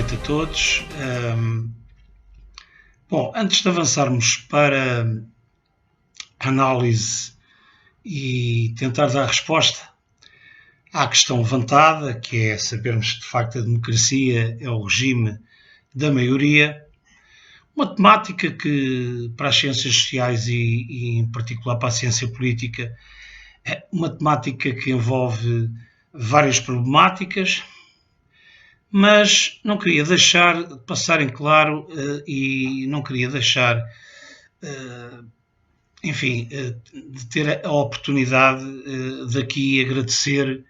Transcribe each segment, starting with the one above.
noite a todos. Bom, antes de avançarmos para a análise e tentar dar resposta à questão levantada, que é sabermos que de facto a democracia é o regime da maioria, uma temática que para as ciências sociais e em particular para a ciência política é uma temática que envolve várias problemáticas, mas não queria deixar de passar em claro e não queria deixar, de ter a oportunidade de aqui agradecer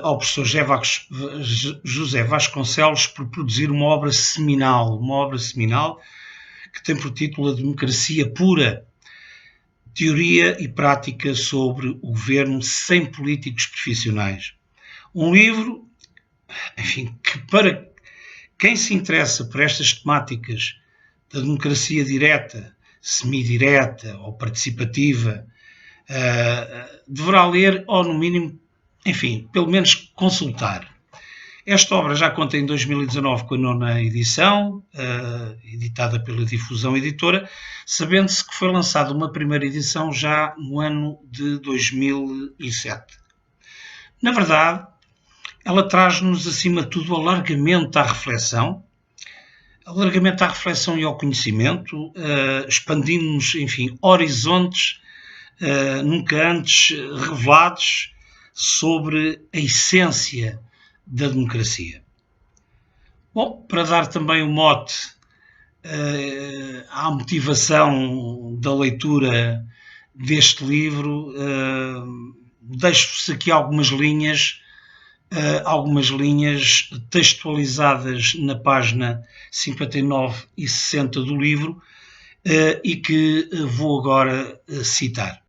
ao professor José Vasconcelos por produzir uma obra seminal que tem por título A Democracia Pura, Teoria e Prática sobre o Governo sem Políticos Profissionais. Um livro, que para quem se interessa por estas temáticas da democracia direta, semidireta ou participativa, deverá ler ou, no mínimo, pelo menos consultar. Esta obra já conta em 2019 com a 9ª edição, editada pela Difusão Editora, sabendo-se que foi lançada uma primeira edição já no ano de 2007. Na verdade, ela traz-nos, acima de tudo, alargamento à reflexão e ao conhecimento, expandindo-nos, horizontes nunca antes revelados sobre a essência da democracia. Bom, para dar também o mote à motivação da leitura deste livro, deixo-vos aqui algumas linhas textualizadas na página 59 e 60 do livro e que vou agora citar.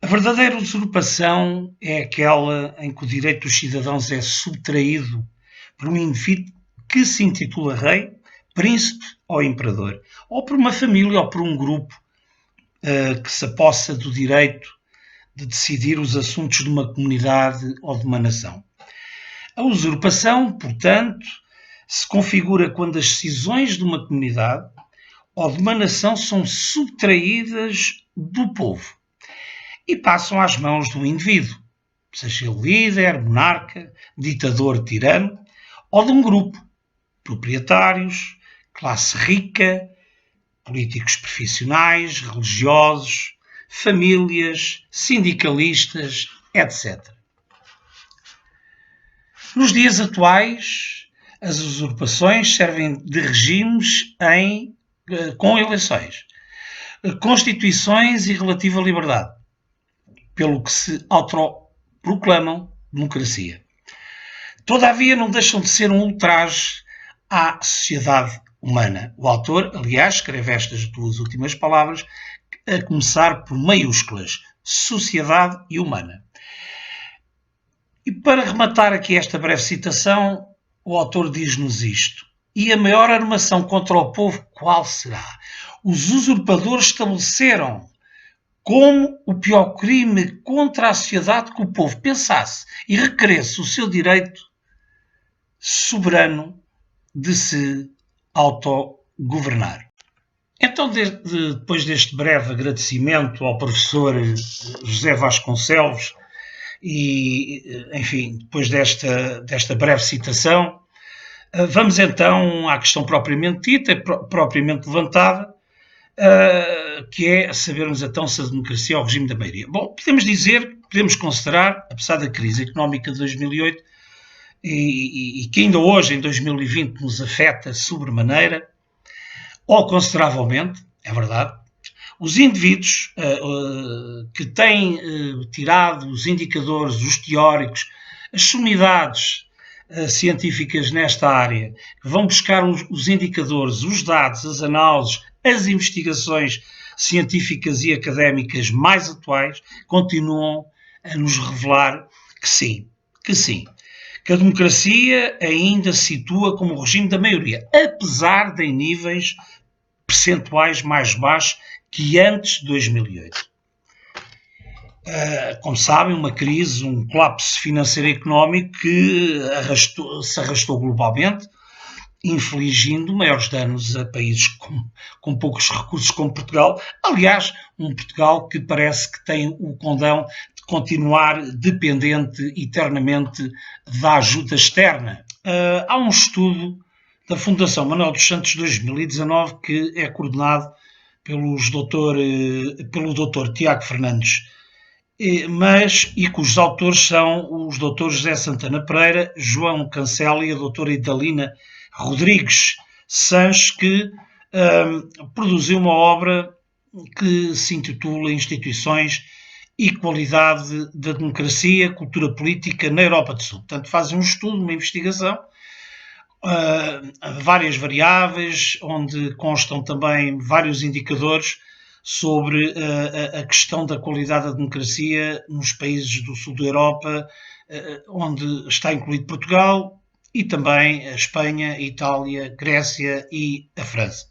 A verdadeira usurpação é aquela em que o direito dos cidadãos é subtraído por um indivíduo que se intitula rei, príncipe ou imperador, ou por uma família ou por um grupo que se apossa do direito de decidir os assuntos de uma comunidade ou de uma nação. A usurpação, portanto, se configura quando as decisões de uma comunidade ou de uma nação são subtraídas do povo e passam às mãos do indivíduo, seja ele líder, monarca, ditador, tirano, ou de um grupo, proprietários, classe rica, políticos profissionais, religiosos, famílias, sindicalistas, etc. Nos dias atuais, as usurpações servem de regimes com eleições, constituições e relativa liberdade, pelo que se autoproclamam democracia. Todavia, não deixam de ser um ultraje à sociedade humana. O autor, aliás, escreve estas duas últimas palavras, a começar por maiúsculas, sociedade e humana. E para rematar aqui esta breve citação, o autor diz-nos isto: e a maior armação contra o povo qual será? Os usurpadores estabeleceram como o pior crime contra a sociedade que o povo pensasse e requeresse o seu direito soberano de se autogovernar. Então, depois deste breve agradecimento ao professor José Vasconcelos e, depois desta breve citação, vamos então à questão propriamente dita, propriamente levantada, que é sabermos então se a democracia é o regime da maioria. Bom, podemos considerar, apesar da crise económica de 2008 e que ainda hoje, em 2020, nos afeta sobremaneira, ou consideravelmente, é verdade, os indivíduos que têm tirado os indicadores, os teóricos, as sumidades científicas nesta área, que vão buscar os indicadores, os dados, as análises, as investigações científicas e académicas mais atuais, continuam a nos revelar que sim, que a democracia ainda se situa como o regime da maioria, apesar de em níveis percentuais mais baixos que antes de 2008. como sabem, uma crise, um colapso financeiro e económico que se arrastou globalmente, infligindo maiores danos a países com poucos recursos como Portugal. Aliás, um Portugal que parece que tem o condão de continuar dependente eternamente da ajuda externa. Há um estudo da Fundação Manuel dos Santos 2019 que é coordenado pelo Dr. Tiago Fernandes, e cujos autores são os Dr. José Santana Pereira, João Cancela e a doutora Idalina Rodrigues Sanches, que produziu uma obra que se intitula Instituições e Qualidade da Democracia, Cultura Política na Europa do Sul. Portanto, fazem um estudo, uma investigação, várias variáveis, onde constam também vários indicadores sobre a questão da qualidade da democracia nos países do sul da Europa, onde está incluído Portugal e também a Espanha, a Itália, a Grécia e a França.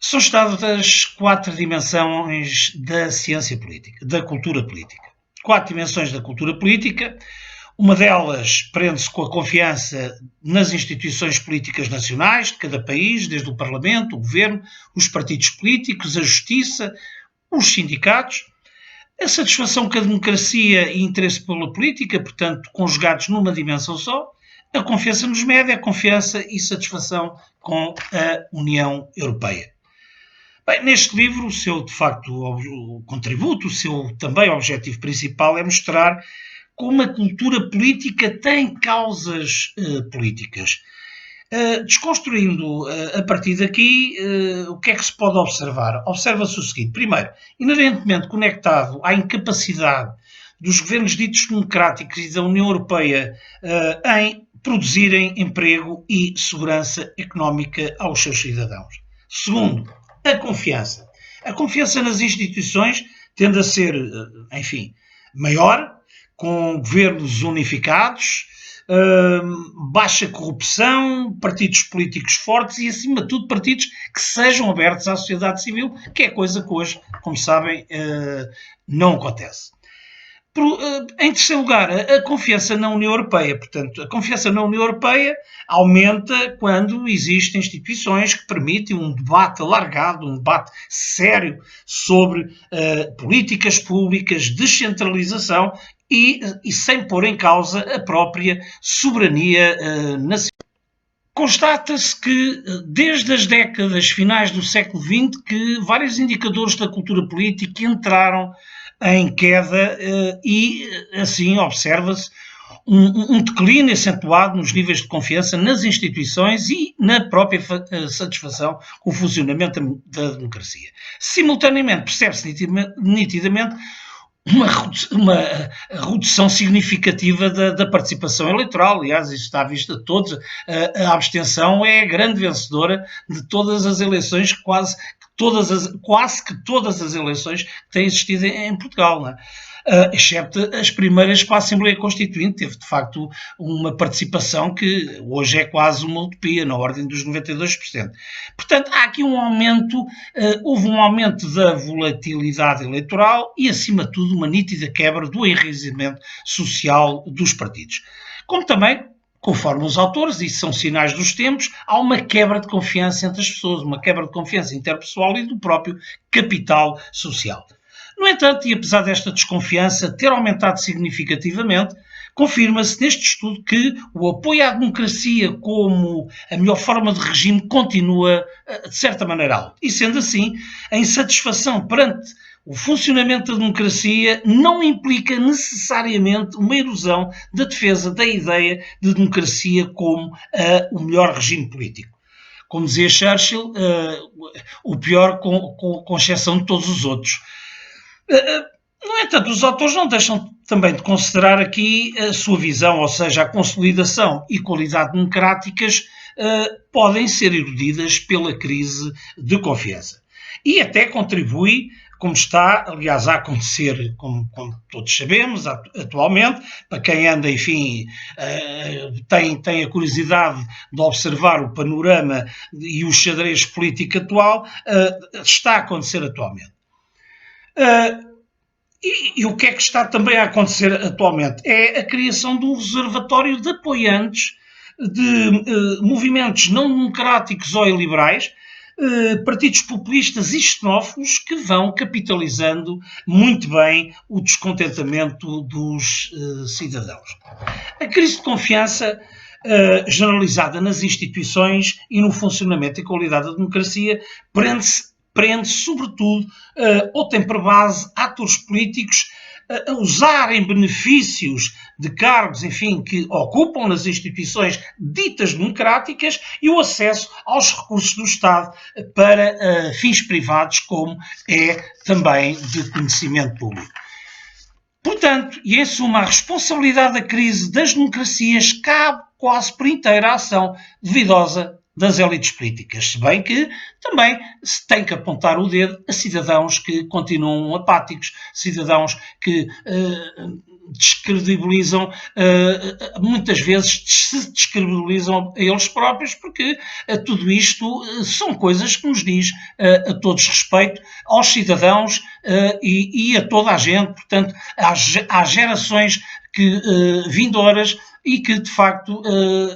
São estudadas 4 dimensões da ciência política, da cultura política. 4 dimensões da cultura política. Uma delas prende-se com a confiança nas instituições políticas nacionais de cada país, desde o Parlamento, o Governo, os partidos políticos, a Justiça, os sindicatos. A satisfação com a democracia e interesse pela política, portanto, conjugados numa dimensão só. A confiança nos médias, a confiança e satisfação com a União Europeia. Bem, neste livro, o seu, de facto, o contributo, o seu também objetivo principal é mostrar como a cultura política tem causas políticas. Desconstruindo a partir daqui, o que é que se pode observar? Observa-se o seguinte: primeiro, inerentemente conectado à incapacidade dos governos ditos democráticos e da União Europeia em produzirem emprego e segurança económica aos seus cidadãos. Segundo, a confiança. A confiança nas instituições tende a ser, enfim, maior, com governos unificados, baixa corrupção, partidos políticos fortes e, acima de tudo, partidos que sejam abertos à sociedade civil, que é coisa que hoje, como sabem, não acontece. Em terceiro lugar, a confiança na União Europeia. Portanto, a confiança na União Europeia aumenta quando existem instituições que permitem um debate alargado, um debate sério sobre políticas públicas, descentralização e sem pôr em causa a própria soberania nacional. Constata-se que, desde as décadas finais do século XX, que vários indicadores da cultura política entraram em queda e, assim, observa-se um declínio acentuado nos níveis de confiança nas instituições e na própria satisfação com o funcionamento da democracia. Simultaneamente, percebe-se nitidamente uma redução significativa da participação eleitoral. Aliás, isso está à vista de todos. A abstenção é a grande vencedora de todas as eleições, quase que todas as eleições que têm existido em Portugal, não é? Excepto as primeiras com a Assembleia Constituinte, teve de facto uma participação que hoje é quase uma utopia, na ordem dos 92%. Portanto, há aqui um aumento, houve um aumento da volatilidade eleitoral e, acima de tudo, uma nítida quebra do enraizamento social dos partidos. Como também, conforme os autores, e são sinais dos tempos, há uma quebra de confiança entre as pessoas, uma quebra de confiança interpessoal e do próprio capital social. No entanto, e apesar desta desconfiança ter aumentado significativamente, confirma-se neste estudo que o apoio à democracia como a melhor forma de regime continua, de certa maneira, alto. E sendo assim, a insatisfação perante o funcionamento da democracia não implica necessariamente uma erosão da defesa da ideia de democracia como o melhor regime político. Como dizia Churchill, o pior com exceção de todos os outros. No entanto, os autores não deixam também de considerar aqui a sua visão, ou seja, a consolidação e qualidade democráticas podem ser eludidas pela crise de confiança. E até contribui, como está, aliás, a acontecer, como todos sabemos, atualmente, para quem anda, enfim, tem a curiosidade de observar o panorama e o xadrez político atual, está a acontecer atualmente. E o que é que está também a acontecer atualmente? É a criação de um reservatório de apoiantes de movimentos não democráticos ou iliberais, partidos populistas e xenófobos que vão capitalizando muito bem o descontentamento dos cidadãos. A crise de confiança generalizada nas instituições e no funcionamento e qualidade da democracia prende sobretudo, ou tem por base atores políticos a usarem benefícios de cargos, enfim, que ocupam nas instituições ditas democráticas e o acesso aos recursos do Estado para fins privados, como é também de conhecimento público. Portanto, e em suma, a responsabilidade da crise das democracias cabe quase por inteira à ação duvidosa das elites políticas, se bem que também se tem que apontar o dedo a cidadãos que continuam apáticos, cidadãos que descredibilizam, muitas vezes se descredibilizam a eles próprios, porque tudo isto são coisas que nos diz a todos respeito, aos cidadãos e a toda a gente, portanto, às gerações que, vindouras, e que de facto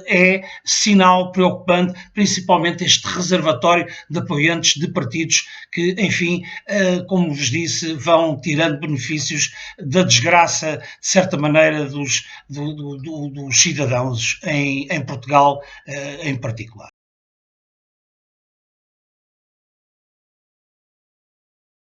é sinal preocupante, principalmente este reservatório de apoiantes de partidos que, enfim, como vos disse, vão tirando benefícios da desgraça, de certa maneira, dos cidadãos em Portugal em particular.